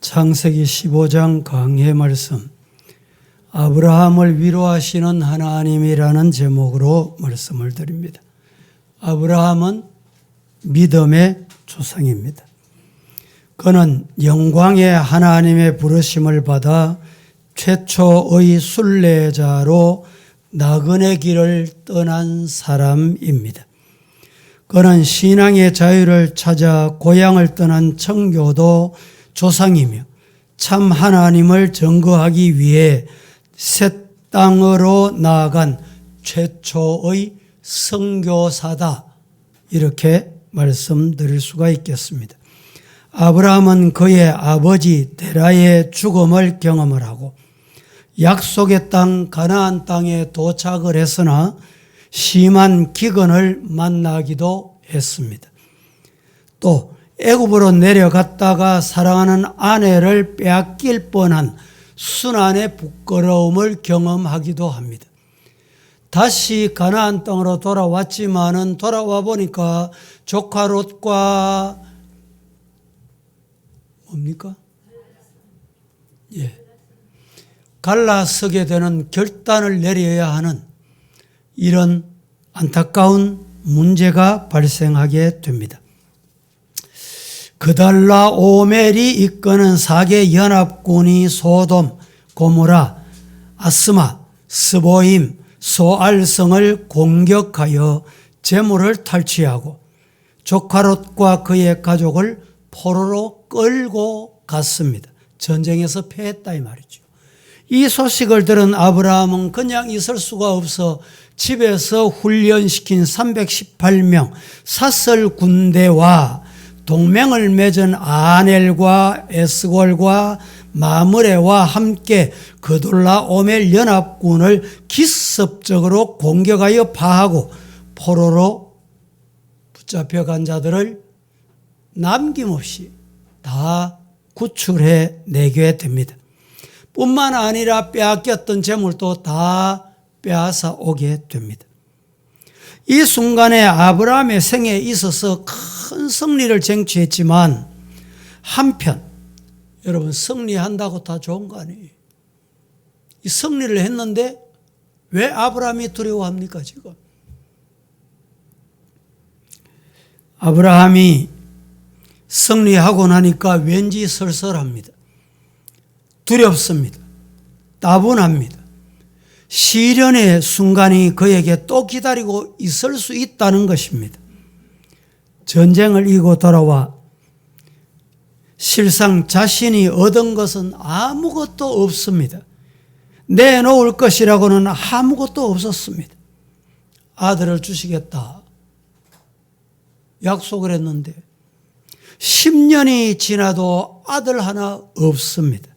창세기 15장 강해 말씀, 아브라함을 위로하시는 하나님이라는 제목으로 말씀을 드립니다. 아브라함은 믿음의 조상입니다. 그는 영광의 하나님의 부르심을 받아 최초의 순례자로 나그네 길을 떠난 사람입니다. 그는 신앙의 자유를 찾아 고향을 떠난 청교도 조상이며 참 하나님을 증거하기 위해 새 땅으로 나아간 최초의 선교사다, 이렇게 말씀드릴 수가 있겠습니다. 아브라함은 그의 아버지 데라의 죽음을 경험을 하고 약속의 땅 가나안 땅에 도착을 했으나 심한 기근을 만나기도 했습니다. 또 애굽으로 내려갔다가 사랑하는 아내를 빼앗길 뻔한 순환의 부끄러움을 경험하기도 합니다. 다시 가나안 땅으로 돌아왔지만은 돌아와 보니까 조카 롯과 뭡니까? 갈라서게 되는 결단을 내려야 하는 이런 안타까운 문제가 발생하게 됩니다. 그달라 오멜이 이끄는 4개 연합군이 소돔, 고모라, 아스마, 스보임, 소알성을 공격하여 재물을 탈취하고 조카 롯과 그의 가족을 포로로 끌고 갔습니다. 전쟁에서 패했다 이 말이죠. 이 소식을 들은 아브라함은 그냥 있을 수가 없어 집에서 훈련시킨 318명 사설 군대와 동맹을 맺은 아넬과 에스골과 마므레와 함께 그돌라 오멜 연합군을 기습적으로 공격하여 파하고 포로로 붙잡혀간 자들을 남김없이 다 구출해 내게 됩니다. 뿐만 아니라 빼앗겼던 재물도 다 빼앗아 오게 됩니다. 이 순간에 아브라함의 생애에 있어서 큰 승리를 쟁취했지만 한편 여러분, 승리한다고 다 좋은 거 아니에요. 이 승리를 했는데 왜 아브라함이 두려워합니까 지금? 아브라함이 승리하고 나니까 왠지 설설합니다. 두렵습니다. 따분합니다. 시련의 순간이 그에게 또 기다리고 있을 수 있다는 것입니다. 전쟁을 이기고 돌아와 실상 자신이 얻은 것은 아무것도 없습니다. 내놓을 것이라고는 아무것도 없었습니다. 아들을 주시겠다 약속을 했는데 10년이 지나도 아들 하나 없습니다.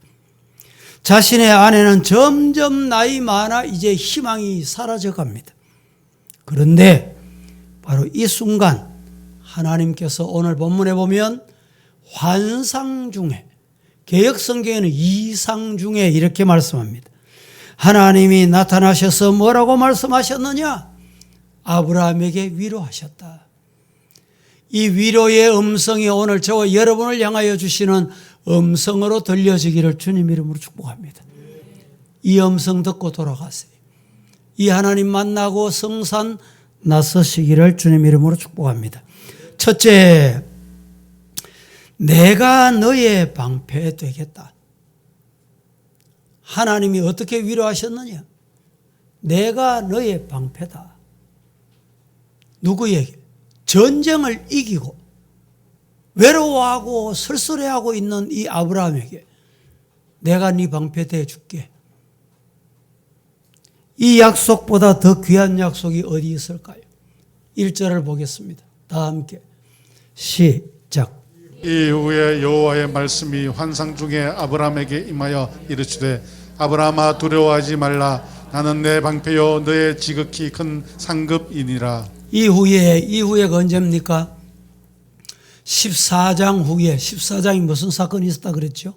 자신의 아내는 점점 나이 많아 이제 희망이 사라져 갑니다. 그런데 바로 이 순간 하나님께서 오늘 본문에 보면 환상 중에, 개역성경에는 이상 중에 이렇게 말씀합니다. 하나님이 나타나셔서 뭐라고 말씀하셨느냐? 아브라함에게 위로하셨다. 이 위로의 음성이 오늘 저와 여러분을 향하여 주시는 음성으로 들려지기를 주님 이름으로 축복합니다. 이 음성 듣고 돌아가세요. 이 하나님 만나고 성산 나서시기를 주님 이름으로 축복합니다. 첫째, 내가 너의 방패 되겠다. 하나님이 어떻게 위로하셨느냐? 내가 너의 방패다. 누구에게? 전쟁을 이기고 외로워하고 쓸쓸해하고 있는 이 아브라함에게 내가 네 방패 되어줄게. 이 약속보다 더 귀한 약속이 어디 있을까요? 1절을 보겠습니다. 다 함께 시작. 이후에 여호와의 말씀이 환상 중에 아브라함에게 임하여 이르시되 아브라함아 두려워하지 말라. 나는 내 방패요 너의 지극히 큰 상급이니라. 이후에가 언제입니까? 14장 후에, 14장이 무슨 사건이 있었다 그랬죠?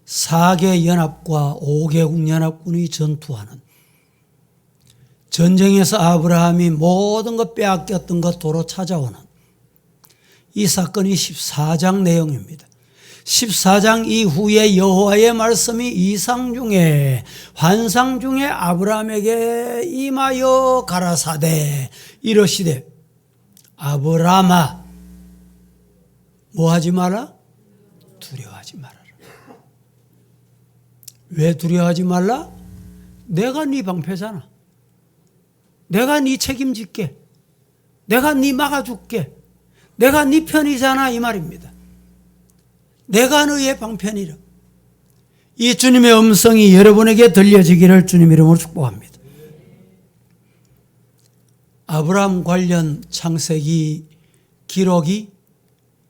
4개 연합과 5개국 연합군이 전투하는, 전쟁에서 아브라함이 모든 것 빼앗겼던 것 도로 찾아오는 이 사건이 14장 내용입니다. 14장 이후에 여호와의 말씀이 이상 중에 환상 중에 아브라함에게 임하여 가라사대 이러시되 아브라함아 뭐 하지 마라? 두려워하지 말아라. 왜 두려워하지 말라? 내가 네 방패잖아. 내가 네 책임질게. 내가 네 막아줄게. 내가 네 편이잖아 이 말입니다. 내가 너의 방편이라. 이 주님의 음성이 여러분에게 들려지기를 주님 이름으로 축복합니다. 아브라함 관련 창세기 기록이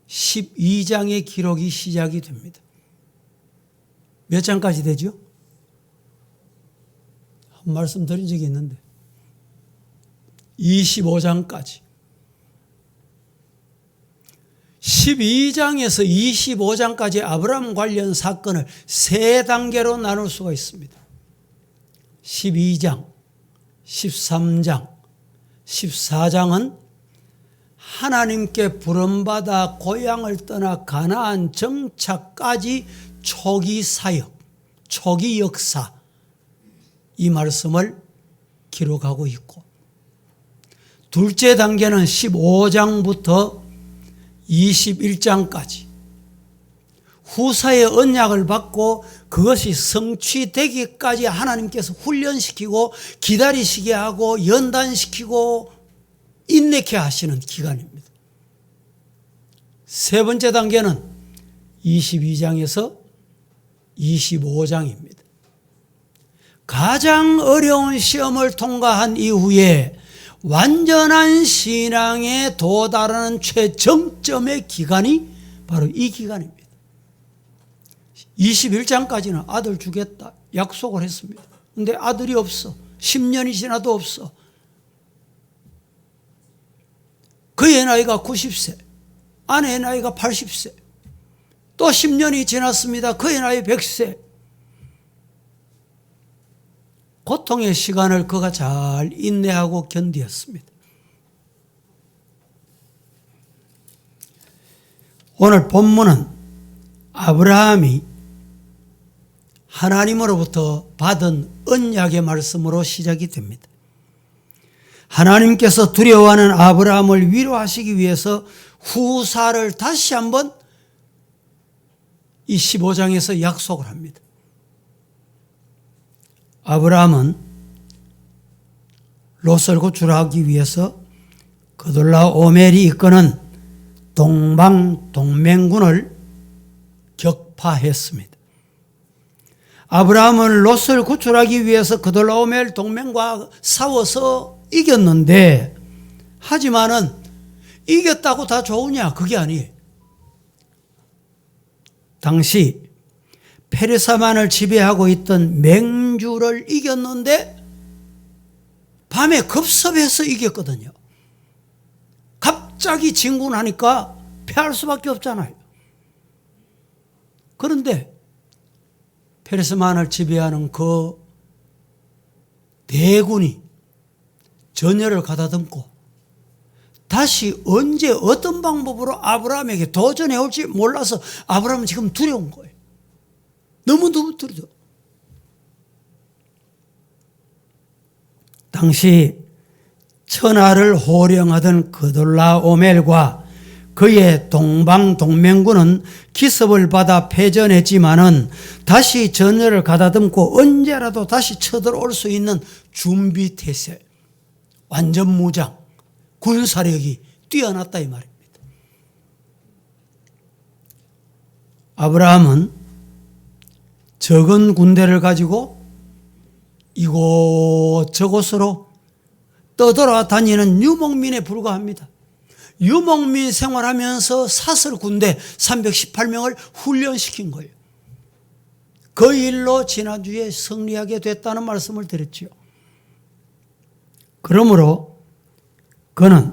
12장의 기록이 시작이 됩니다. 몇 장까지 되죠? 한 말씀 드린 적이 있는데 25장까지 12장에서 25장까지 아브라함 관련 사건을 세 단계로 나눌 수가 있습니다. 12장, 13장, 14장은 하나님께 부름받아 고향을 떠나 가나안 정착까지 초기 사역, 초기 역사 이 말씀을 기록하고 있고 둘째 단계는 15장부터 21장까지 후사의 언약을 받고 그것이 성취되기까지 하나님께서 훈련시키고 기다리시게 하고 연단시키고 인내케 하시는 기간입니다. 세 번째 단계는 22장에서 25장입니다. 가장 어려운 시험을 통과한 이후에 완전한 신앙에 도달하는 최정점의 기간이 바로 이 기간입니다. 21장까지는 아들 주겠다 약속을 했습니다. 그런데 아들이 없어. 10년이 지나도 없어. 그의 나이가 90세, 아내의 나이가 80세, 또 10년이 지났습니다. 그의 나이 100세. 고통의 시간을 그가 잘 인내하고 견디었습니다. 오늘 본문은 아브라함이 하나님으로부터 받은 언약의 말씀으로 시작이 됩니다. 하나님께서 두려워하는 아브라함을 위로하시기 위해서 후사를 다시 한번 이 15장에서 약속을 합니다. 아브라함은 롯을 구출하기 위해서 그돌라오멜이 이끄는 동방 동맹군을 격파했습니다. 아브라함은 롯을 구출하기 위해서 그돌라오멜 동맹과 싸워서 이겼는데 하지만은 이겼다고 다 좋으냐? 그게 아니에요. 당시 페르사만을 지배하고 있던 맹주를 이겼는데 밤에 급습해서 이겼거든요. 갑자기 진군하니까 패할 수밖에 없잖아요. 그런데 페르사만을 지배하는 그 대군이 전열을 가다듬고 다시 언제 어떤 방법으로 아브라함에게 도전해 올지 몰라서 아브라함은 지금 두려운 거예요. 너무너무 두려워. 당시 천하를 호령하던 그돌라오멜과 그의 동방 동맹군은 기습을 받아 패전했지만은 다시 전열을 가다듬고 언제라도 다시 쳐들어올 수 있는 준비 태세, 완전 무장, 군사력이 뛰어났다 이 말입니다. 아브라함은 적은 군대를 가지고 이곳저곳으로 떠돌아다니는 유목민에 불과합니다. 유목민 생활하면서 사설 군대 318명을 훈련시킨 거예요. 그 일로 지난주에 승리하게 됐다는 말씀을 드렸죠. 그러므로 그는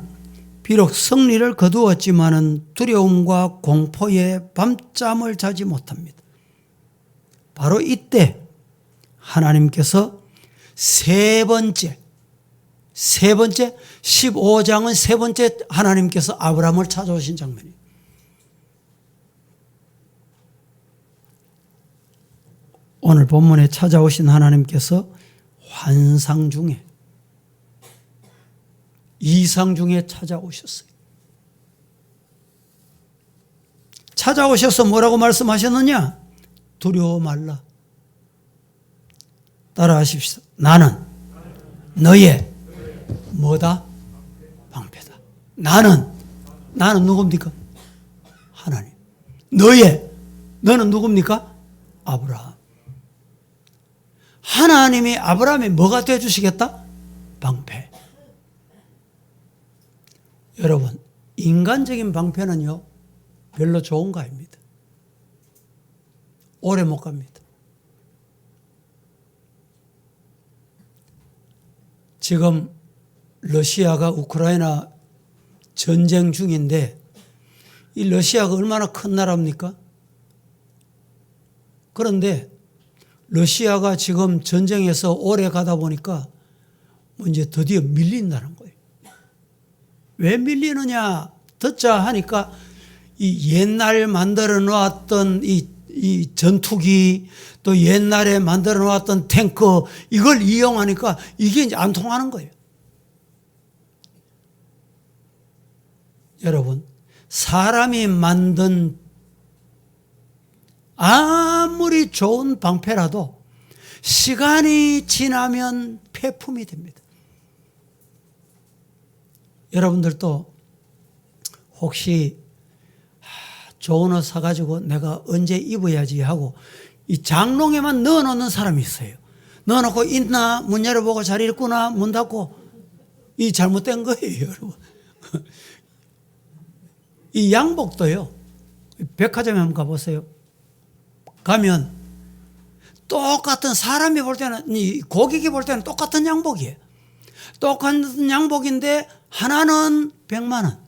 비록 승리를 거두었지만은 두려움과 공포에 밤잠을 자지 못합니다. 바로 이때 하나님께서 세 번째 15장은 세 번째 하나님께서 아브라함을 찾아오신 장면이에요. 오늘 본문에 찾아오신 하나님께서 환상 중에, 이상 중에 찾아오셨어요. 찾아오셔서 뭐라고 말씀하셨느냐? 두려워 말라. 따라하십시오. 나는 너의 뭐다? 방패다. 나는 누굽니까? 하나님. 너는 누굽니까? 아브라함. 하나님이 아브라함이 뭐가 되어주시겠다? 방패. 여러분, 인간적인 방패는요, 별로 좋은 거 아닙니다. 오래 못 갑니다. 지금 러시아가 우크라이나 전쟁 중인데, 이 러시아가 얼마나 큰 나라입니까? 그런데 러시아가 지금 전쟁에서 오래 가다 보니까 이제 드디어 밀린다는 거예요. 왜 밀리느냐 듣자 하니까 이 옛날 만들어 놓았던 이 전투기, 또 옛날에 만들어 놓았던 탱크, 이걸 이용하니까 이게 이제 안 통하는 거예요. 여러분, 사람이 만든 아무리 좋은 방패라도 시간이 지나면 폐품이 됩니다. 여러분들도 혹시 좋은 옷 사가지고 내가 언제 입어야지 하고 이 장롱에만 넣어놓는 사람이 있어요. 넣어놓고 있나, 문 열어보고 잘 읽구나, 문 닫고, 이 잘못된 거예요, 여러분. 이 양복도요, 백화점에 한번 가보세요. 가면 똑같은, 사람이 볼 때는, 고객이 볼 때는 똑같은 양복이에요. 똑같은 양복인데 하나는 100만 원,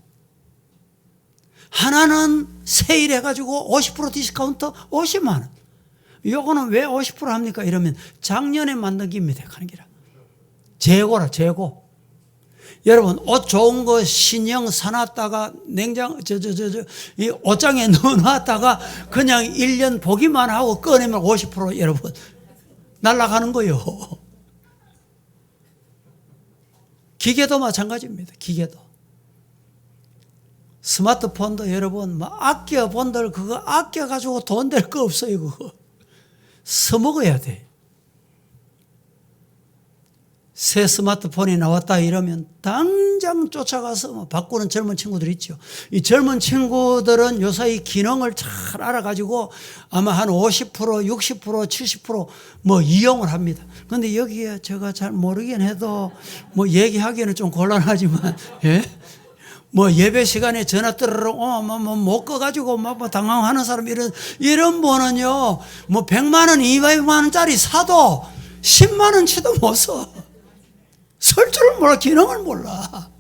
하나는 세일해가지고 50% 디스카운트 50만 원. 요거는 왜 50% 합니까? 이러면 작년에 만든 겁니다. 하는 기라. 재고라, 재고. 여러분, 옷 좋은 거 신형 사놨다가 이 옷장에 넣어놨다가 그냥 1년 보기만 하고 꺼내면 50% 여러분 날아가는 거요. 기계도 마찬가지입니다. 기계도. 스마트폰도 여러분, 아껴 본들 그거 아껴가지고 돈 될 거 없어요, 그거. 써먹어야 돼. 새 스마트폰이 나왔다 이러면 당장 쫓아가서 바꾸는 젊은 친구들 있죠. 이 젊은 친구들은 요사이 기능을 잘 알아가지고 아마 한 50%, 60%, 70% 이용을 합니다. 근데 여기에 제가 잘 모르긴 해도 얘기하기에는 좀 곤란하지만, 예? 예배 시간에 전화 뜨르르, 못 꺼가지고 당황하는 사람, 이런 분은요, 100만 원, 200만 원짜리 사도 10만 원치도 못 써. 쓸 줄을 몰라, 기능을 몰라.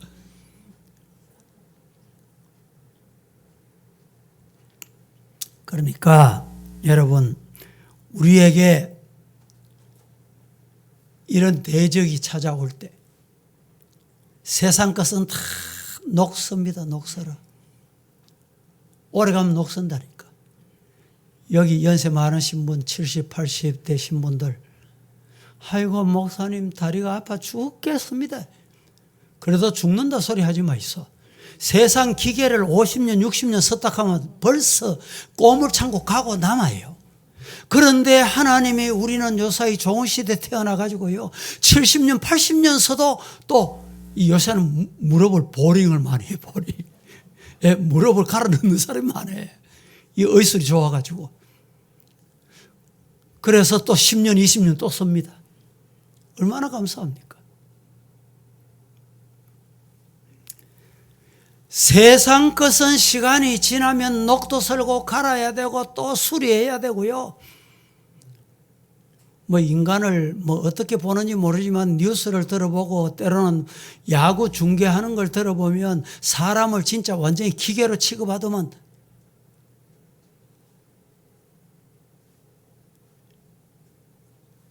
그러니까, 여러분, 우리에게 이런 대적이 찾아올 때, 세상 것은 다 녹습니다. 녹슬어. 오래가면 녹선다니까. 여기 연세 많으신 분, 70, 80 되신 분들, 아이고 목사님 다리가 아파 죽겠습니다. 그래도 죽는다 소리 하지 마이소. 세상 기계를 50년, 60년 썼다 하면 벌써 꼬물창고 가고 남아요. 그런데 하나님이 우리는 요사이 좋은 시대 태어나가지고요, 70년, 80년 써도 또 이 요새는 무릎을 보링을 많이 해, 보링. 예, 무릎을 갈아 넣는 사람이 많아요. 이 의술이 좋아가지고. 그래서 또 10년, 20년 또 씁니다. 얼마나 감사합니까? 세상 것은 시간이 지나면 녹도 설고 갈아야 되고 또 수리해야 되고요. 인간을 어떻게 보는지 모르지만 뉴스를 들어보고 때로는 야구 중계하는 걸 들어보면 사람을 진짜 완전히 기계로 취급하더만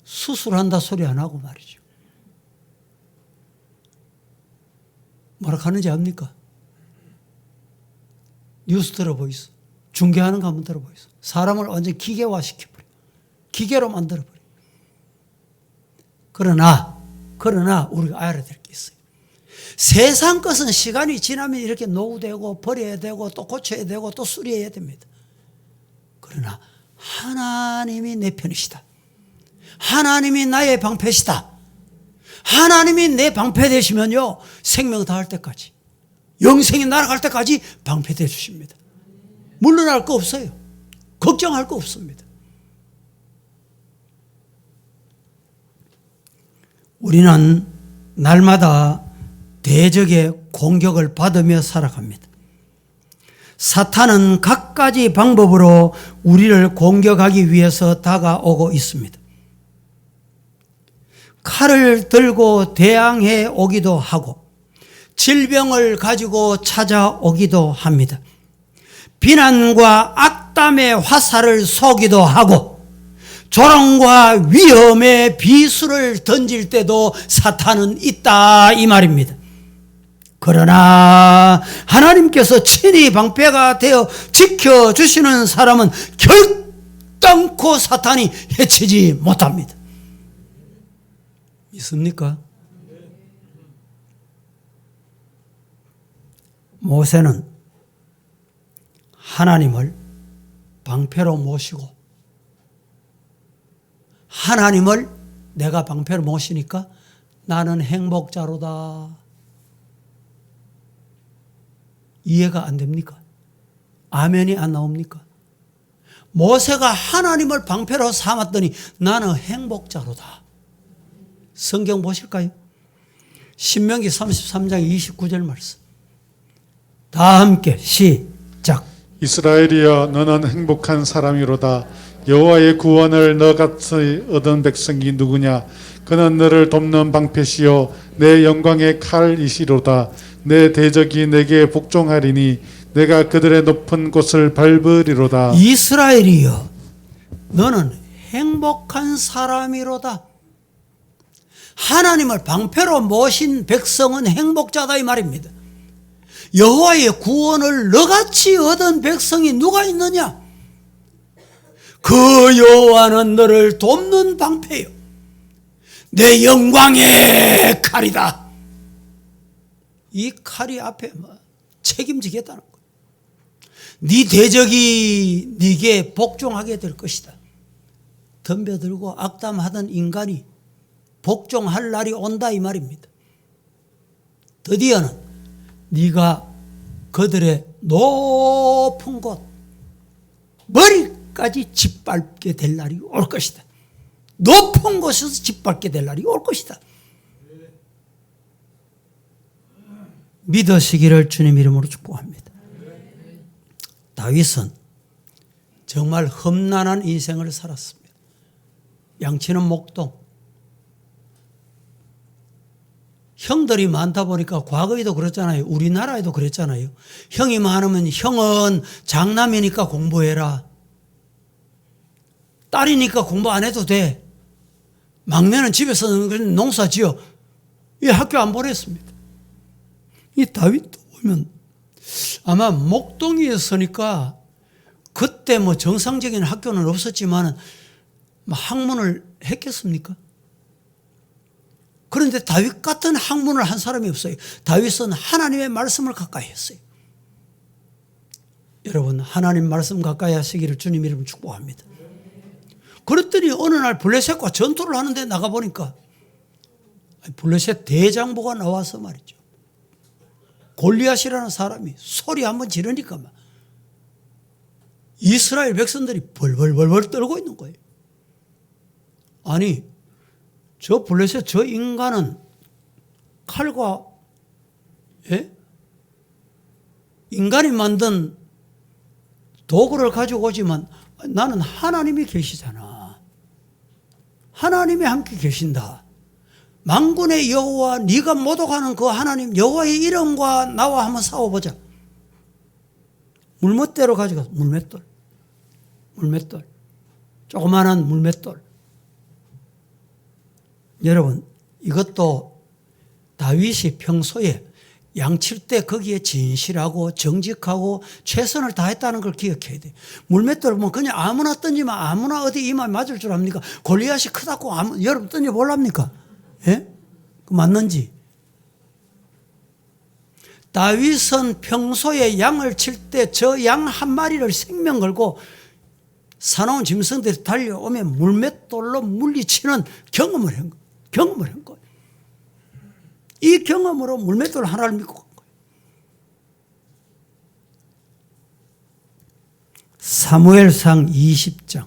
수술한다 소리 안 하고 말이죠. 뭐라 하는지 압니까? 뉴스 들어보이소. 중계하는 거 한번 들어보이소. 사람을 완전히 기계화 시켜버려. 기계로 만들어버려요. 그러나 우리가 알아야 될 게 있어요. 세상 것은 시간이 지나면 이렇게 노후되고 버려야 되고 또 고쳐야 되고 또 수리해야 됩니다. 그러나 하나님이 내 편이시다. 하나님이 나의 방패시다. 하나님이 내 방패 되시면요, 생명 다할 때까지, 영생이 날아갈 때까지 방패 돼 주십니다. 물러날 거 없어요. 걱정할 거 없습니다. 우리는 날마다 대적의 공격을 받으며 살아갑니다. 사탄은 갖가지 방법으로 우리를 공격하기 위해서 다가오고 있습니다. 칼을 들고 대항해 오기도 하고 질병을 가지고 찾아오기도 합니다. 비난과 악담의 화살을 쏘기도 하고 조롱과 위험의 비수를 던질 때도 사탄은 있다 이 말입니다. 그러나 하나님께서 친히 방패가 되어 지켜주시는 사람은 결단코 사탄이 해치지 못합니다. 믿습니까? 모세는 하나님을 방패로 모시고 하나님을 내가 방패로 모시니까 나는 행복자로다. 이해가 안 됩니까? 아멘이 안 나옵니까? 모세가 하나님을 방패로 삼았더니 나는 행복자로다. 성경 보실까요? 신명기 33장 29절 말씀. 다 함께 시작. 이스라엘이여 너는 행복한 사람이로다. 여호와의 구원을 너같이 얻은 백성이 누구냐? 그는 너를 돕는 방패시요 내 영광의 칼이시로다. 내 대적이 내게 복종하리니 내가 그들의 높은 곳을 밟으리로다. 이스라엘이여 너는 행복한 사람이로다. 하나님을 방패로 모신 백성은 행복자다 이 말입니다. 여호와의 구원을 너같이 얻은 백성이 누가 있느냐? 그 여호와는 너를 돕는 방패요 내 영광의 칼이다. 이 칼이 앞에 책임지겠다는 거예요. 네 대적이 네게 복종하게 될 것이다. 덤벼들고 악담하던 인간이 복종할 날이 온다 이 말입니다. 드디어는 네가 그들의 높은 곳 머리까지 짓밟게 될 날이 올 것이다. 높은 곳에서 짓밟게 될 날이 올 것이다. 믿으시기를 주님 이름으로 축복합니다. 다윗은 정말 험난한 인생을 살았습니다. 양치는 목동. 형들이 많다 보니까 과거에도 그랬잖아요. 우리나라에도 그랬잖아요. 형이 많으면 형은 장남이니까 공부해라. 딸이니까 공부 안 해도 돼. 막내는 집에서 농사 지어. 이 학교 안 보냈습니다. 이 다윗도 보면 아마 목동이었으니까 그때 뭐 정상적인 학교는 없었지만 학문을 했겠습니까? 그런데 다윗 같은 학문을 한 사람이 없어요. 다윗은 하나님의 말씀을 가까이 했어요. 여러분 하나님 말씀 가까이 하시기를 주님 이름으로 축복합니다. 그랬더니 어느 날 블레셋과 전투를 하는데 나가보니까 블레셋 대장부가 나와서 말이죠. 골리앗이라는 사람이 소리 한번 지르니까 막 이스라엘 백성들이 벌벌벌벌 떨고 있는 거예요. 아니 저 블레셋 저 인간은 칼과 인간이 만든 도구를 가지고 오지만 나는 하나님이 계시잖아. 하나님이 함께 계신다. 만군의 여호와 네가 모독하는 그 하나님 여호와의 이름과 나와 한번 싸워보자. 물맷대로 가져가서 물맷돌 조그마한 물맷돌. 여러분 이것도 다윗이 평소에 양칠 때 거기에 진실하고 정직하고 최선을 다했다는 걸 기억해야 돼. 물맷돌 뭐 그냥 아무나 던지면 아무나 어디 이마에 맞을 줄 압니까? 골리앗이 크다고 여러분 던져볼랍니까? 예? 그 맞는지. 다윗은 평소에 양을 칠 때 저 양 한 마리를 생명 걸고 사나운 짐승들이 달려오면 물맷돌로 물리치는 경험을 한 거예요. 이 경험으로 물맷돌 하나를 믿고 간 거예요. 사무엘상 20장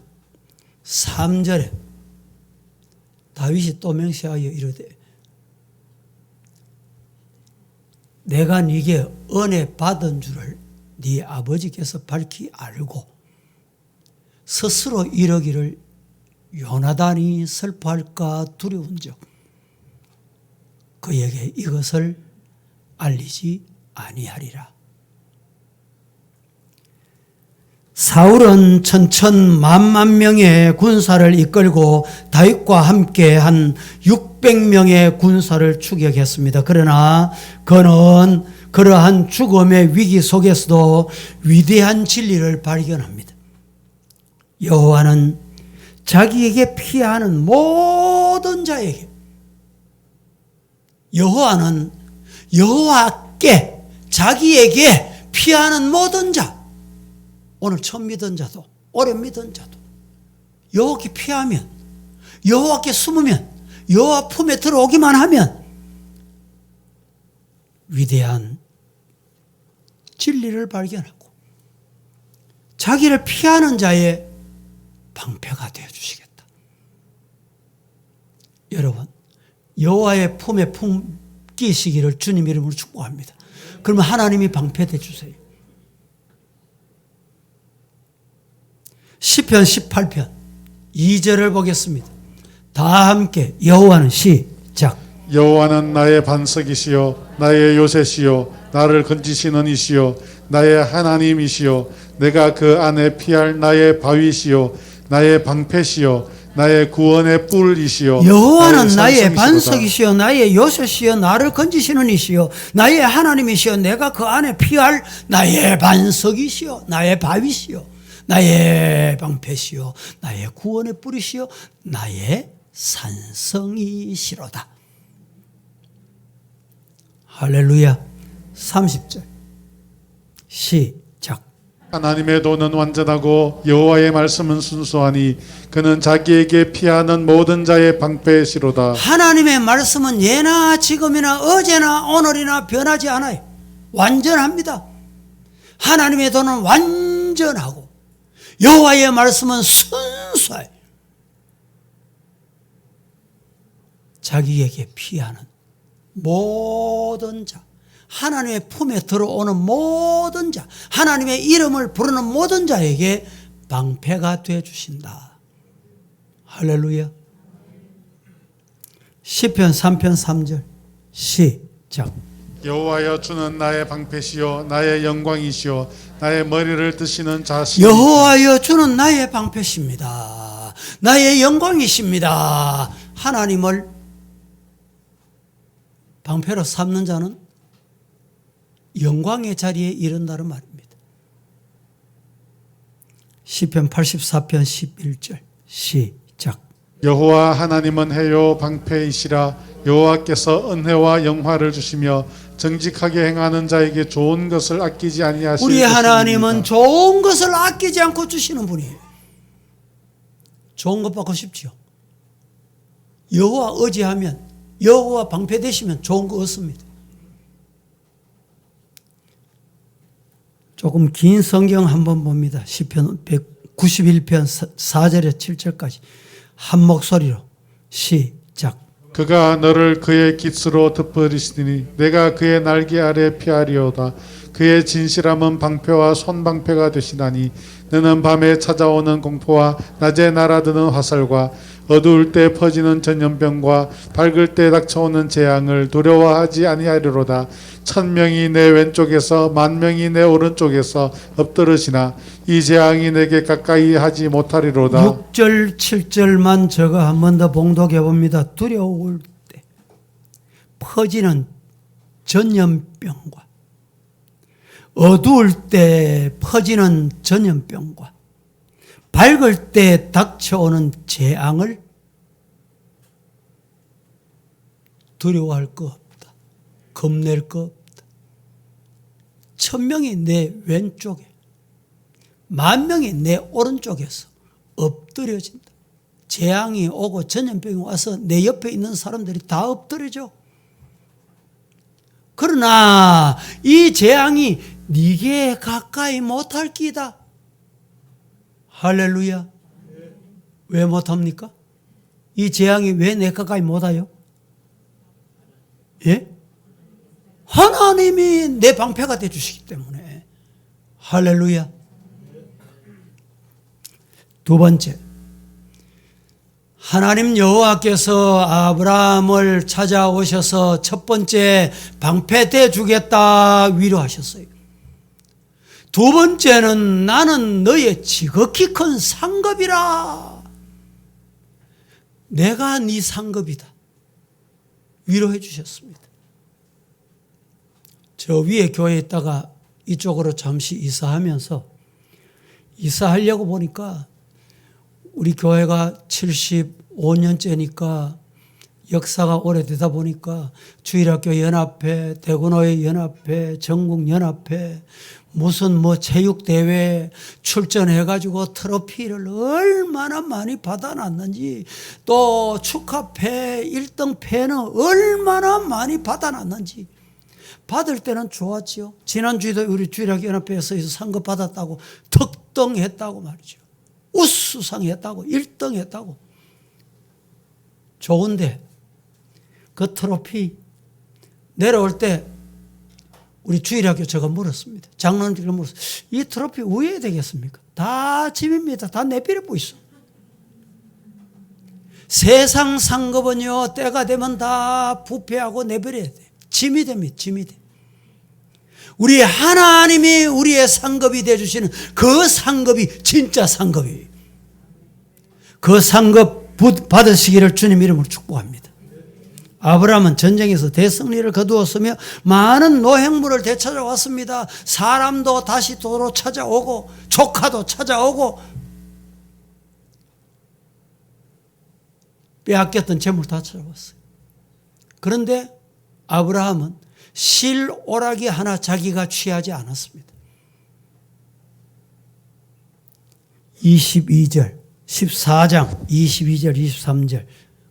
3절에 다윗이 또 맹세하여 이르되 내가 네게 은혜 받은 줄을 네 아버지께서 밝히 알고 스스로 이러기를 요나단이 슬퍼할까 두려운즉 그에게 이것을 알리지 아니하리라. 사울은 천천만만 명의 군사를 이끌고 다윗과 함께 한 600명의 군사를 추격했습니다. 그러나 그는 그러한 죽음의 위기 속에서도 위대한 진리를 발견합니다. 여호와는 자기에게 피하는 모든 자에게 여호와께 자기에게 피하는 모든 자, 오늘 처음 믿은 자도 오래 믿은 자도 여호와께 피하면, 여호와께 숨으면, 여호와 품에 들어오기만 하면 위대한 진리를 발견하고 자기를 피하는 자의 방패가 되어주시겠다. 여러분, 여호와의 품에 품기시기를 주님 이름으로 축복합니다. 그러면 하나님이 방패돼 주세요. 시편 18편 2절을 보겠습니다. 다 함께 여호와는 시작. 여호와는 나의 반석이시요 나의 요새시요 나를 건지시는 이시요 나의 하나님이시요 내가 그 안에 피할 나의 바위시요 나의 방패시요 나의 구원의 뿔이시요 여호와는 나의 반석이시요 나의 요새시요 나를 건지시는 이시요 나의 하나님이시요 내가 그 안에 피할 나의 반석이시요 나의 바위시요 나의 방패시요 나의 구원의 뿔이시요 나의 산성이시로다. 할렐루야. 30절 시작. 하나님의 도는 완전하고 여호와의 말씀은 순수하니 그는 자기에게 피하는 모든 자의 방패시로다. 하나님의 말씀은 예나 지금이나 어제나 오늘이나 변하지 않아요. 완전합니다. 하나님의 도는 완전하고 여호와의 말씀은 순수해요. 자기에게 피하는 모든 자, 하나님의 품에 들어오는 모든 자, 하나님의 이름을 부르는 모든 자에게 방패가 되어 주신다. 할렐루야. 시편 3편 3절 시작. 여호와여 주는 나의 방패시요 나의 영광이시요 나의 머리를 드시는 자신. 여호와여 주는 나의 방패십니다. 나의 영광이십니다. 하나님을 방패로 삼는 자는 영광의 자리에 이른다는 말입니다. 시편 84편 11절 시작. 여호와 하나님은 해요 방패이시라. 여호와께서 은혜와 영화를 주시며 정직하게 행하는 자에게 좋은 것을 아끼지 아니하실 우리 것입니다. 하나님은 좋은 것을 아끼지 않고 주시는 분이에요. 좋은 것 받고 싶지요. 여호와 의지하면, 여호와 방패 되시면 좋은 거 얻습니다. 조금 긴 성경 한번 봅니다. 시편 191편 4절에 7절까지 한 목소리로 시작. 그가 너를 그의 깃으로 덮어리시니 내가 그의 날개 아래 피하리오다. 그의 진실함은 방패와 손방패가 되시나니 너는 밤에 찾아오는 공포와 낮에 날아드는 화살과 어두울 때 퍼지는 전염병과 밝을 때 닥쳐오는 재앙을 두려워하지 아니하리로다. 1000명이 내 왼쪽에서 10,000명이 내 오른쪽에서 엎드러지나 이 재앙이 내게 가까이 하지 못하리로다. 6절 7절만 저거 한 번 더 봉독해 봅니다. 두려울 때 퍼지는 전염병과 어두울 때 퍼지는 전염병과 밝을 때 닥쳐오는 재앙을 두려워할 거 없다. 겁낼 거 없다. 1000명이 내 왼쪽에, 10,000명이 내 오른쪽에서 엎드려진다. 재앙이 오고 전염병이 와서 내 옆에 있는 사람들이 다 엎드려져. 그러나 이 재앙이 네게 가까이 못할 끼다. 할렐루야. 왜 못합니까? 이 재앙이 왜 내 가까이 못와요? 예? 하나님이 내 방패가 되어주시기 때문에. 할렐루야. 두 번째, 하나님 여호와께서 아브라함을 찾아오셔서 첫 번째 방패 되어주겠다 위로하셨어요. 두 번째는 나는 너의 지극히 큰 상급이라. 내가 네 상급이다. 위로해 주셨습니다. 저 위에 교회에 있다가 이쪽으로 잠시 이사하려고 보니까 우리 교회가 75년째니까 역사가 오래되다 보니까 주일학교 연합회, 대구노회 연합회, 전국연합회, 무슨 체육대회 출전해가지고 트로피를 얼마나 많이 받아놨는지, 또 축하패 1등 패는 얼마나 많이 받아놨는지. 받을 때는 좋았지요. 지난주에도 우리 주일학교 연합회에서 상급 받았다고 특등했다고 말이죠. 우수상했다고, 1등 했다고. 좋은데 그 트로피 내려올 때 우리 주일학교 제가 물었습니다. 장로님들 물었어요. 이 트로피 왜 되겠습니까? 다 짐입니다. 다 내버려고 있어. 세상 상급은요, 때가 되면 다 부패하고 내버려야 돼. 짐이 됩니다. 짐이 돼. 우리 하나님이 우리의 상급이 되어주시는 그 상급이 진짜 상급이에요. 그 상급 받으시기를 주님 이름으로 축복합니다. 아브라함은 전쟁에서 대승리를 거두었으며 많은 노획물을 되찾아왔습니다. 사람도 다시 도로 찾아오고 조카도 찾아오고 빼앗겼던 재물 다 찾아왔어요. 그런데 아브라함은 실오라기 하나 자기가 취하지 않았습니다. 22절 14장 22절 23절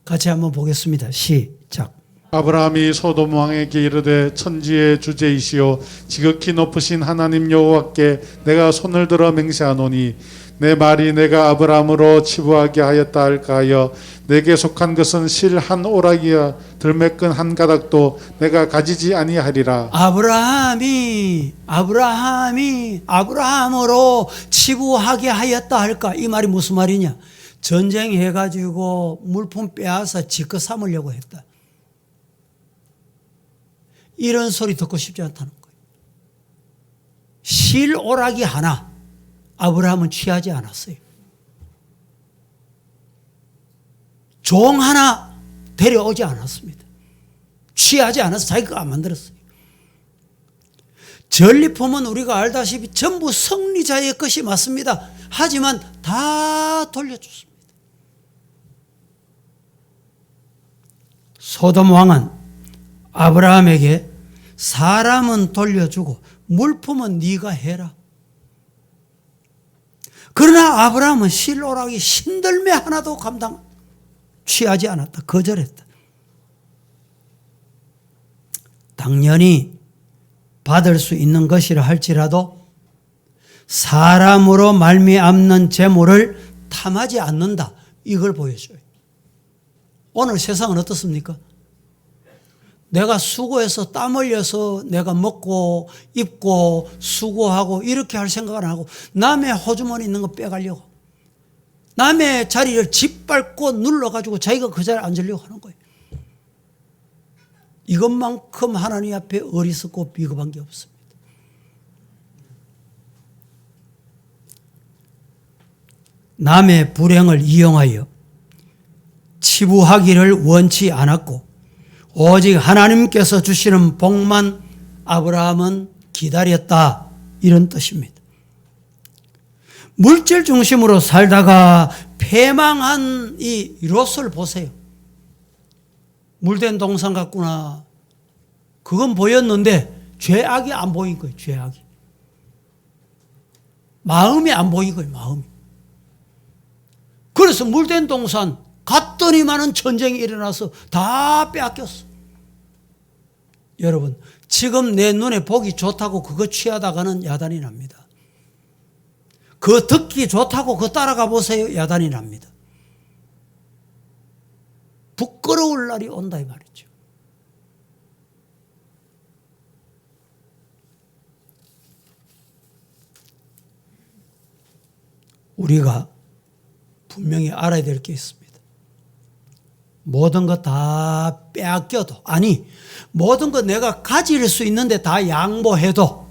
같이 한번 보겠습니다. 시작. 아브라함이 소돔 왕에게 이르되 천지의 주제이시오 지극히 높으신 하나님 여호와께 내가 손을 들어 맹세하노니 내 말이 내가 아브라함으로 치부하게 하였다 할까 하여 내게 속한 것은 실 한 오라기와 들매끈 한 가닥도 내가 가지지 아니하리라. 아브라함으로 치부하게 하였다 할까? 이 말이 무슨 말이냐? 전쟁해가지고 물품 빼앗아 지껏 삼으려고 했다. 이런 소리 듣고 싶지 않다는 거예요. 실오라기 하나 아브라함은 취하지 않았어요. 종 하나 데려오지 않았습니다. 취하지 않아서 자기가 안 만들었어요. 전리품은 우리가 알다시피 전부 승리자의 것이 맞습니다. 하지만 다 돌려줬습니다. 소돔 왕은 아브라함에게 사람은 돌려주고 물품은 네가 해라. 그러나 아브라함은 실오라기 신들매 하나도 취하지 않았다. 거절했다. 당연히 받을 수 있는 것이라 할지라도 사람으로 말미암는 재물을 탐하지 않는다. 이걸 보여줘요. 오늘 세상은 어떻습니까? 내가 수고해서 땀 흘려서 내가 먹고 입고 수고하고 이렇게 할 생각을 안 하고 남의 호주머니 있는 거 빼가려고, 남의 자리를 짓밟고 눌러가지고 자기가 그 자리에 앉으려고 하는 거예요. 이것만큼 하나님 앞에 어리석고 비겁한 게 없습니다. 남의 불행을 이용하여 치부하기를 원치 않았고 오직 하나님께서 주시는 복만 아브라함은 기다렸다. 이런 뜻입니다. 물질 중심으로 살다가 패망한 이 롯을 보세요. 물된 동산 같구나. 그건 보였는데 죄악이 안 보인 거예요. 죄악이. 마음이 안 보인 거예요. 마음이. 그래서 물된 동산 갔더니만은 전쟁이 일어나서 다 빼앗겼어. 여러분, 지금 내 눈에 보기 좋다고 그거 취하다가는 야단이 납니다. 그거 듣기 좋다고 그거 따라가 보세요. 야단이 납니다. 부끄러울 날이 온다 이 말이죠. 우리가 분명히 알아야 될 게 있습니다. 모든 거 다 빼앗겨도, 아니 모든 거 내가 가질 수 있는데 다 양보해도,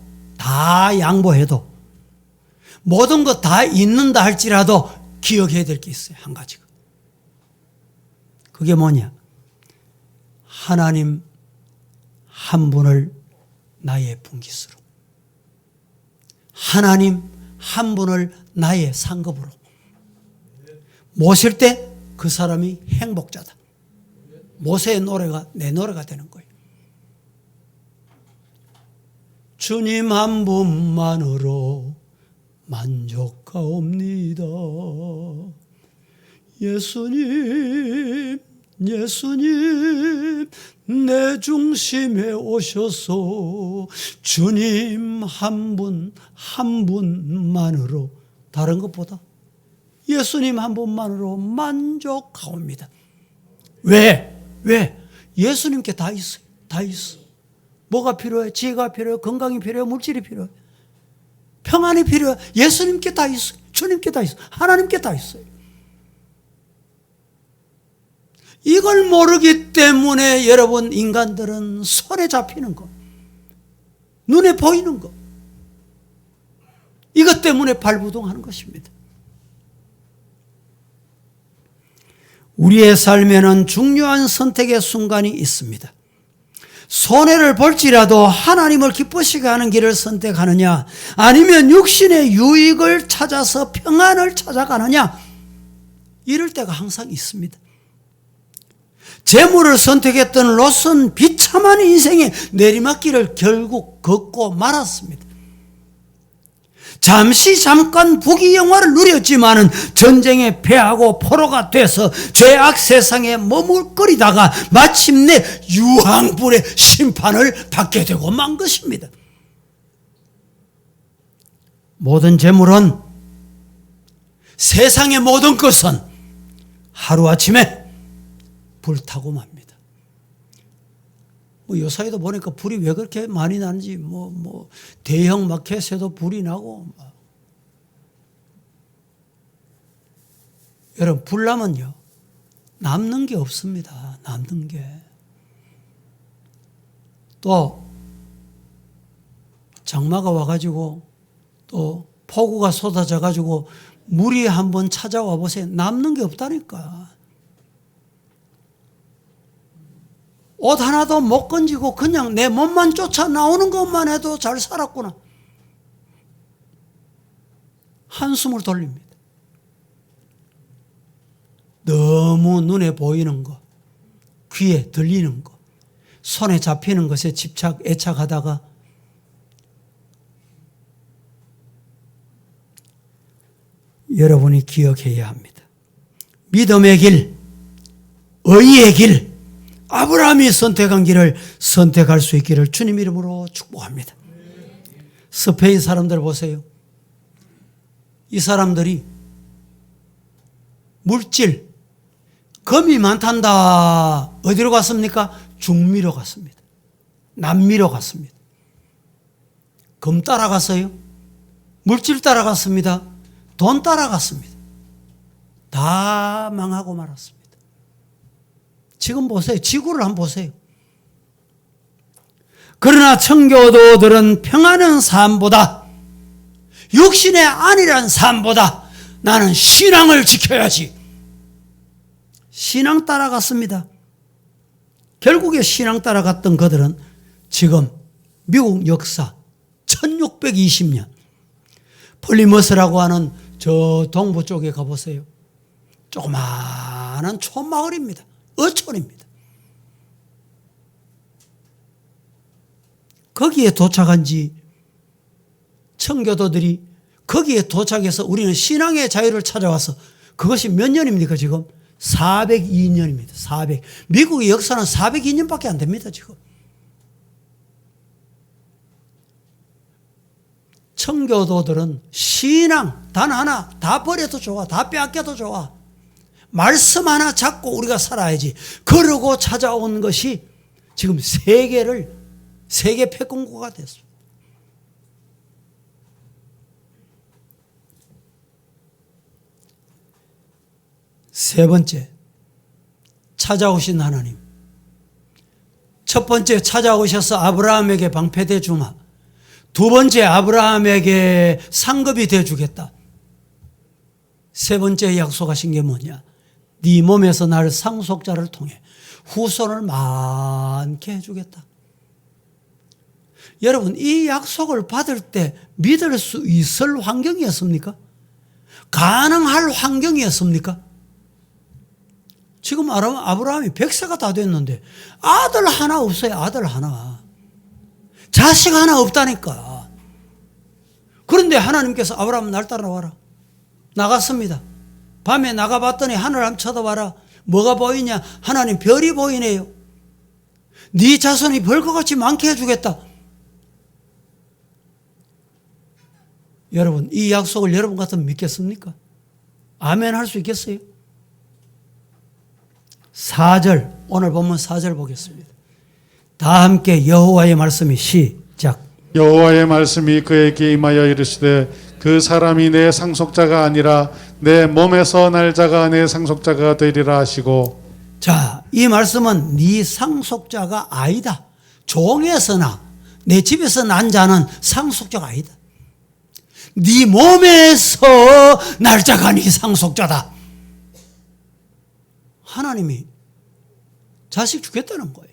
모든 거 다 있는다 할지라도 기억해야 될 게 있어요. 한 가지가. 그게 뭐냐? 하나님 한 분을 나의 분깃으로, 하나님 한 분을 나의 상급으로 모실 때 그 사람이 행복자다. 모세의 노래가 내 노래가 되는 거예요. 주님 한 분만으로 만족하옵니다. 예수님, 예수님, 내 중심에 오셔서 주님 한 분만으로, 다른 것보다 예수님 한 분만으로 만족하옵니다. 왜? 예수님께 다 있어요. 다 있어. 뭐가 필요해? 지혜가 필요해? 건강이 필요해? 물질이 필요해? 평안이 필요해? 예수님께 다 있어요. 주님께 다 있어요. 하나님께 다 있어요. 이걸 모르기 때문에 여러분, 인간들은 손에 잡히는 거, 눈에 보이는 거, 이것 때문에 발부동하는 것입니다. 우리의 삶에는 중요한 선택의 순간이 있습니다. 손해를 볼지라도 하나님을 기쁘시게 하는 길을 선택하느냐, 아니면 육신의 유익을 찾아서 평안을 찾아가느냐, 이럴 때가 항상 있습니다. 재물을 선택했던 롯은 비참한 인생의 내리막길을 결국 걷고 말았습니다. 잠깐 부귀영화를 누렸지만은 전쟁에 패하고 포로가 돼서 죄악 세상에 머물거리다가 마침내 유황불의 심판을 받게 되고 만 것입니다. 모든 재물은, 세상의 모든 것은 하루아침에 불타고 맙니다. 요사이도 보니까 불이 왜 그렇게 많이 나는지, 대형 마켓에도 불이 나고. 여러분, 불 나면요, 남는 게 없습니다. 남는 게. 또 장마가 와가지고 또 폭우가 쏟아져가지고 물이 한번 찾아와 보세요. 남는 게 없다니까. 옷 하나도 못 건지고 그냥 내 몸만 쫓아 나오는 것만 해도 잘 살았구나. 한숨을 돌립니다. 너무 눈에 보이는 것, 귀에 들리는 것, 손에 잡히는 것에 애착하다가 여러분이 기억해야 합니다. 믿음의 길, 의의 길, 아브라함이 선택한 길을 선택할 수 있기를 주님 이름으로 축복합니다. 스페인 사람들 보세요. 이 사람들이 물질, 금이 많단다. 어디로 갔습니까? 중미로 갔습니다. 남미로 갔습니다. 금 따라갔어요. 물질 따라갔습니다. 돈 따라갔습니다. 다 망하고 말았습니다. 지금 보세요. 지구를 한번 보세요. 그러나 청교도들은 평안한 삶보다, 육신의 안일한 삶보다 나는 신앙을 지켜야지. 신앙 따라갔습니다. 결국에 신앙 따라갔던 그들은 지금 미국 역사 1620년 플리머스라고 하는 저 동부 쪽에 가보세요. 조그마한 촌마을입니다. 어촌입니다. 거기에 도착한 지 청교도들이 거기에 도착해서 우리는 신앙의 자유를 찾아와서 그것이 몇 년입니까 지금? 402년입니다. 400. 미국의 역사는 402년밖에 안 됩니다 지금. 청교도들은 신앙 단 하나 다 버려도 좋아. 다 빼앗겨도 좋아. 말씀 하나 잡고 우리가 살아야지. 그러고 찾아온 것이 지금 세계 패권국가 됐습니다. 세 번째, 찾아오신 하나님. 첫 번째 찾아오셔서 아브라함에게 방패대 주마. 두 번째 아브라함에게 상급이 돼 주겠다. 세 번째 약속하신 게 뭐냐? 네 몸에서 날 상속자를 통해 후손을 많게 해주겠다. 여러분, 이 약속을 받을 때 믿을 수 있을 환경이었습니까? 가능할 환경이었습니까? 지금 아브라함이 100세가 다 됐는데 아들 하나 없어요. 아들 하나. 자식 하나 없다니까. 그런데 하나님께서 아브라함 날 따라와라. 나갔습니다. 밤에 나가봤더니 하늘 한번 쳐다봐라. 뭐가 보이냐? 하나님 별이 보이네요. 네 자손이 별것 같이 많게 해주겠다. 여러분, 이 약속을 여러분 같으면 믿겠습니까? 아멘 할 수 있겠어요? 4절, 오늘 본문 4절 보겠습니다. 다 함께 여호와의 말씀이 시작. 여호와의 말씀이 그에게 임하여 이르시되 그 사람이 내 상속자가 아니라 내 몸에서 날 자가 내 상속자가 되리라 하시고. 자, 이 말씀은 네 상속자가 아니다. 종에서나 내 집에서 난 자는 상속자가 아니다. 네 몸에서 날 자가 네 상속자다. 하나님이 자식 주겠다는 거예요.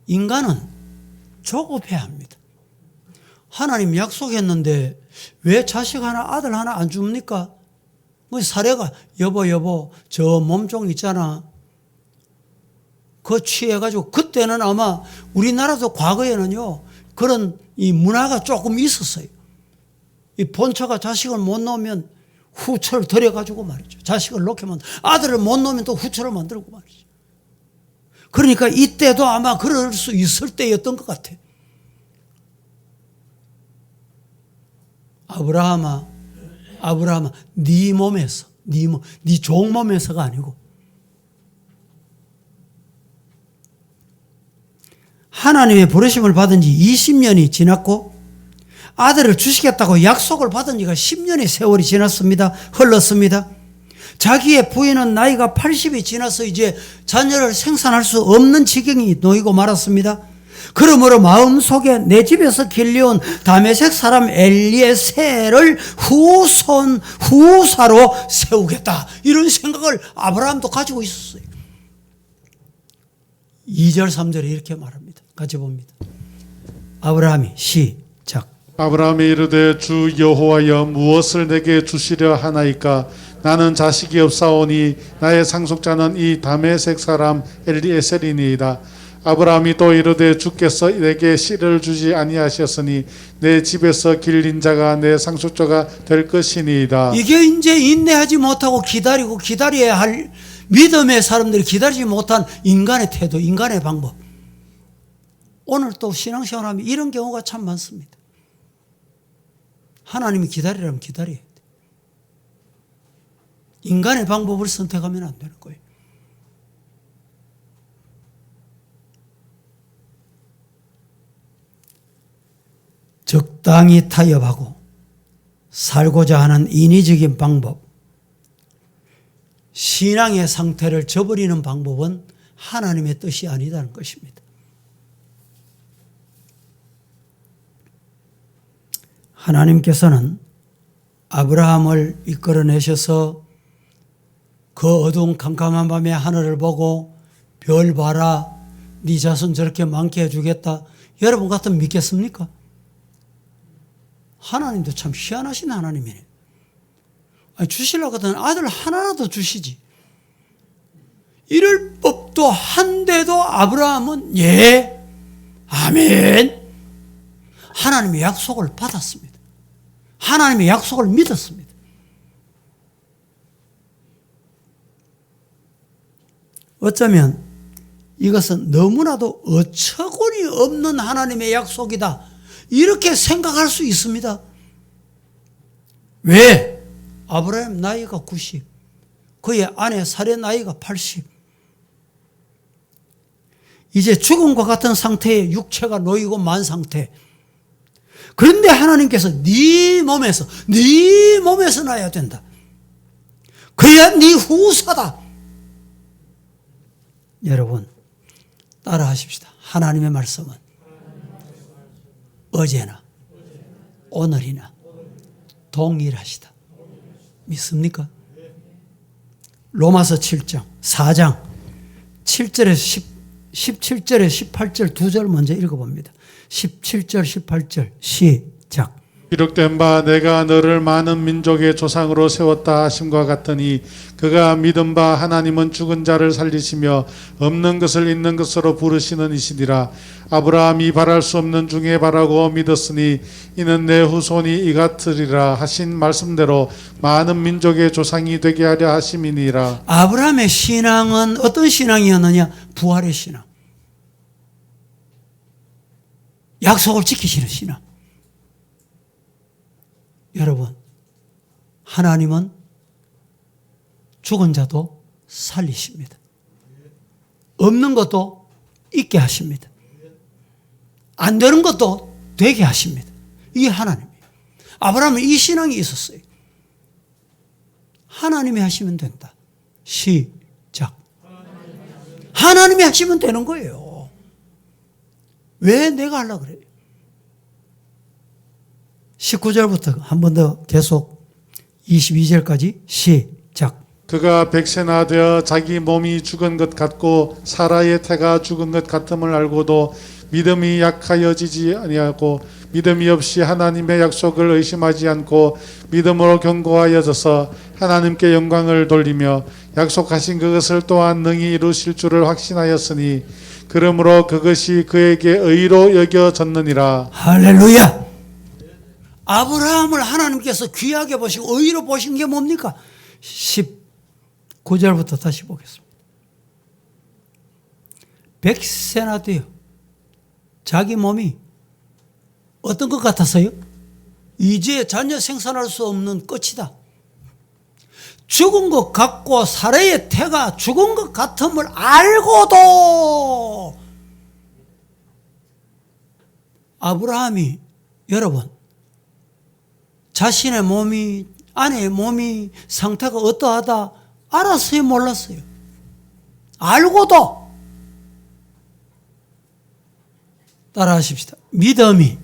인간은 조급해야 합니다. 하나님 약속했는데 왜 자식 하나 아들 하나 안 줍니까? 뭐 사례가 여보 저 몸종 있잖아. 그거 취해가지고 그때는 아마 우리나라도 과거에는요 그런 이 문화가 조금 있었어요. 이 본처가 자식을 못 놓으면 후처를 들여가지고 말이죠. 자식을 놓게 아들을 못 놓으면 또 후처를 만들고 말이죠. 그러니까 이때도 아마 그럴 수 있을 때였던 것 같아. 아브라함아, 네 몸에서, 네 종몸에서가 아니고 하나님의 부르심을 받은 지 20년이 지났고 아들을 주시겠다고 약속을 받은 지가 10년의 세월이 지났습니다. 흘렀습니다. 자기의 부인은 나이가 80이 지나서 이제 자녀를 생산할 수 없는 지경이 놓이고 말았습니다. 그러므로 마음속에 내 집에서 길려온 다메섹 사람 엘리에셀을 후사로 세우겠다. 이런 생각을 아브라함도 가지고 있었어요. 2절 3절에 이렇게 말합니다. 같이 봅니다. 아브라함이 시작. 아브라함이 이르되 주 여호와여 무엇을 내게 주시려 하나이까? 나는 자식이 없사오니 나의 상속자는 이 다메섹 사람 엘리에셀이니이다. 아브라함이 또 이르되 주께서 내게 씨를 주지 아니하셨으니 내 집에서 길린 자가 내 상속자가 될 것이니이다. 이게 이제 인내하지 못하고 기다려야 할 믿음의 사람들이 기다리지 못한 인간의 태도, 인간의 방법. 오늘 또 신앙생활 하면 이런 경우가 참 많습니다. 하나님이 기다리라면 기다려야 돼. 인간의 방법을 선택하면 안 되는 거예요. 적당히 타협하고 살고자 하는 인위적인 방법, 신앙의 상태를 저버리는 방법은 하나님의 뜻이 아니다는 것입니다. 하나님께서는 아브라함을 이끌어내셔서 그 어두운 캄캄한 밤에 하늘을 보고 별 봐라, 네 자손 저렇게 많게 해주겠다. 여러분 같으면 믿겠습니까? 하나님도 참 희한하신 하나님이네. 아니, 주시려고 하던 아들 하나라도 주시지. 이럴 법도 한데도 아브라함은 예, 아멘. 하나님의 약속을 받았습니다. 하나님의 약속을 믿었습니다. 어쩌면 이것은 너무나도 어처구니 없는 하나님의 약속이다. 이렇게 생각할 수 있습니다. 왜? 아브라함 나이가 90, 그의 아내 사레 나이가 80. 이제 죽음과 같은 상태에 육체가 놓이고 만 상태. 그런데 하나님께서 네 몸에서 나야 된다. 그야 네 후사다. 여러분 따라 하십시다. 하나님의 말씀은 어제나 오늘이나 동일하시다. 믿습니까? 로마서 7장 4장 7절에서 17절에 18절 두 절 먼저 읽어봅니다. 17절 18절 시작. 기록된 바 내가 너를 많은 민족의 조상으로 세웠다 하심과 같으니 그가 믿은 바 하나님은 죽은 자를 살리시며 없는 것을 있는 것으로 부르시는 이시니라. 아브라함이 바랄 수 없는 중에 바라고 믿었으니 이는 내 후손이 이같으리라 하신 말씀대로 많은 민족의 조상이 되게 하려 하심이니라. 아브라함의 신앙은 어떤 신앙이었느냐? 부활의 신앙. 약속을 지키시는 신앙. 여러분, 하나님은 죽은 자도 살리십니다. 없는 것도 있게 하십니다. 안 되는 것도 되게 하십니다. 이게 하나님이에요. 아브라함은 이 신앙이 있었어요. 하나님이 하시면 된다. 시작. 하나님이 하시면 되는 거예요. 왜 내가 하려고 그래요? 19절부터 한 번 더 계속 22절까지 시작. 그가 백세나 되어 자기 몸이 죽은 것 같고 사라의 태가 죽은 것 같음을 알고도 믿음이 약하여지지 아니하고 믿음이 없이 하나님의 약속을 의심하지 않고 믿음으로 견고하여져서 하나님께 영광을 돌리며 약속하신 그것을 또한 능히 이루실 줄을 확신하였으니 그러므로 그것이 그에게 의로 여겨졌느니라. 할렐루야. 아브라함을 하나님께서 귀하게 보시고 의로 보신 게 뭡니까? 19절부터 다시 보겠습니다. 백세나 되어 자기 몸이 어떤 것 같았어요? 이제 자녀 생산할 수 없는 끝이다. 죽은 것 같고 사례의 태가 죽은 것 같음을 알고도 아브라함이 여러분 자신의 몸이 아내의 몸이 상태가 어떠하다 알았어요? 몰랐어요? 알고도 따라하십시다. 믿음이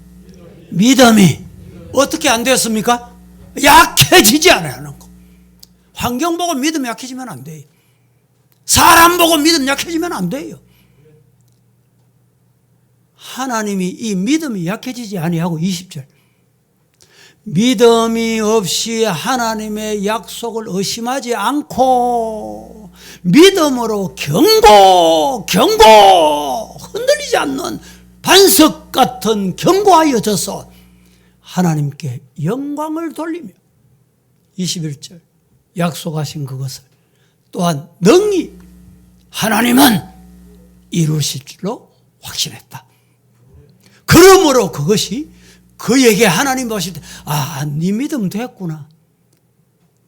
어떻게 안 됐습니까? 약해지지 않아요. 환경 보고 믿음 약해지면 안 돼요. 사람 보고 믿음 약해지면 안 돼요. 하나님이 이 믿음이 약해지지 아니하고 20절 믿음이 없이 하나님의 약속을 의심하지 않고 믿음으로 견고 흔들리지 않는 반석 같은 견고하여져서 하나님께 영광을 돌리며 21절 약속하신 그것을 또한 능히 하나님은 이루실 줄로 확신했다. 그러므로 그것이 그에게 하나님 보실 때 네 믿음 됐구나.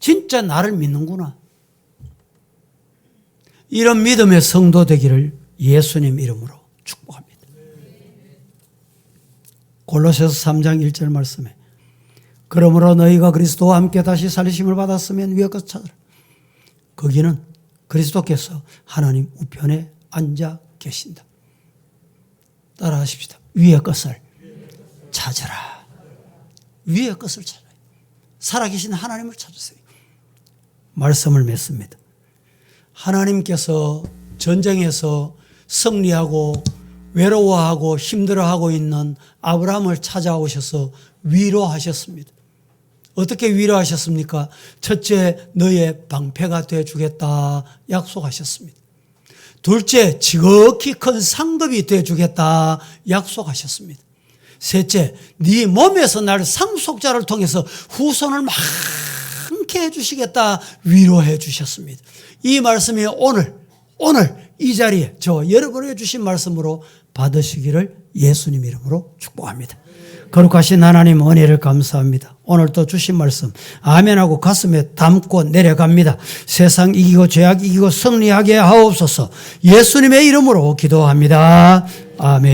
진짜 나를 믿는구나. 이런 믿음의 성도 되기를 예수님 이름으로 축복합니다. 골로새서 3장 1절 말씀에 그러므로 너희가 그리스도와 함께 다시 살리심을 받았으면 위의 것을 찾으라. 거기는 그리스도께서 하나님 우편에 앉아 계신다. 따라 하십시다. 위의 것을 찾으라. 위의 것을 찾아요. 살아계신 하나님을 찾으세요. 말씀을 맺습니다. 하나님께서 전쟁에서 승리하고 외로워하고 힘들어하고 있는 아브라함을 찾아오셔서 위로하셨습니다. 어떻게 위로하셨습니까? 첫째, 너의 방패가 되어주겠다 약속하셨습니다. 둘째, 지극히 큰 상급이 되어주겠다 약속하셨습니다. 셋째, 네 몸에서 날 상속자를 통해서 후손을 많게 해주시겠다 위로해 주셨습니다. 이 말씀이 오늘 이 자리에 저 여러분에게 주신 말씀으로 받으시기를 예수님 이름으로 축복합니다. 거룩하신 하나님 은혜를 감사합니다. 오늘 또 주신 말씀 아멘하고 가슴에 담고 내려갑니다. 세상 이기고 죄악 이기고 승리하게 하옵소서. 예수님의 이름으로 기도합니다. 아멘.